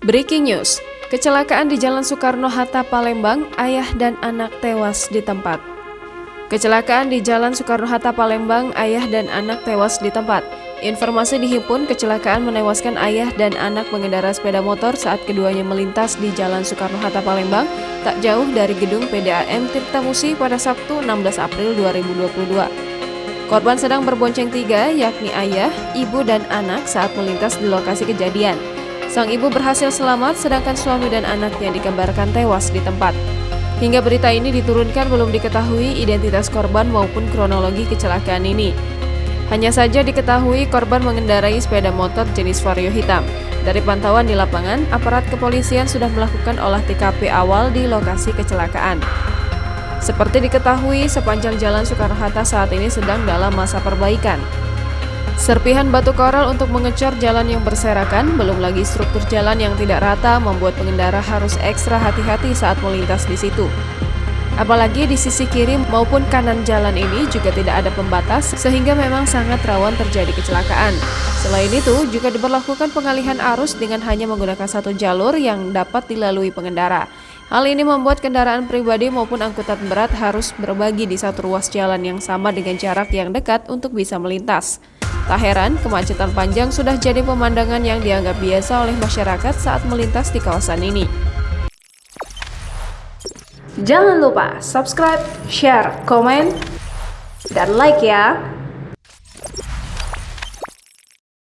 Breaking news, kecelakaan di Jalan Soekarno-Hatta, Palembang, ayah dan anak tewas di tempat. Kecelakaan di Jalan Soekarno-Hatta, Palembang, ayah dan anak tewas di tempat. Informasi dihimpun kecelakaan menewaskan ayah dan anak pengendara sepeda motor saat keduanya melintas di Jalan Soekarno-Hatta, Palembang, tak jauh dari gedung PDAM Tirtamusi pada Sabtu 16 April 2022. Korban sedang berbonceng tiga, yakni ayah, ibu, dan anak saat melintas di lokasi kejadian. Sang ibu berhasil selamat, sedangkan suami dan anaknya dikabarkan tewas di tempat. Hingga berita ini diturunkan belum diketahui identitas korban maupun kronologi kecelakaan ini. Hanya saja diketahui korban mengendarai sepeda motor jenis Vario hitam. Dari pantauan di lapangan, aparat kepolisian sudah melakukan olah TKP awal di lokasi kecelakaan. Seperti diketahui, sepanjang Jalan Soekarno-Hatta saat ini sedang dalam masa perbaikan. Serpihan batu koral untuk mengecor jalan yang berserakan, belum lagi struktur jalan yang tidak rata membuat pengendara harus ekstra hati-hati saat melintas di situ. Apalagi di sisi kiri maupun kanan jalan ini juga tidak ada pembatas, sehingga memang sangat rawan terjadi kecelakaan. Selain itu, juga diberlakukan pengalihan arus dengan hanya menggunakan satu jalur yang dapat dilalui pengendara. Hal ini membuat kendaraan pribadi maupun angkutan berat harus berbagi di satu ruas jalan yang sama dengan jarak yang dekat untuk bisa melintas. Tak heran, kemacetan panjang sudah jadi pemandangan yang dianggap biasa oleh masyarakat saat melintas di kawasan ini. Jangan lupa subscribe, share, komen, dan like ya!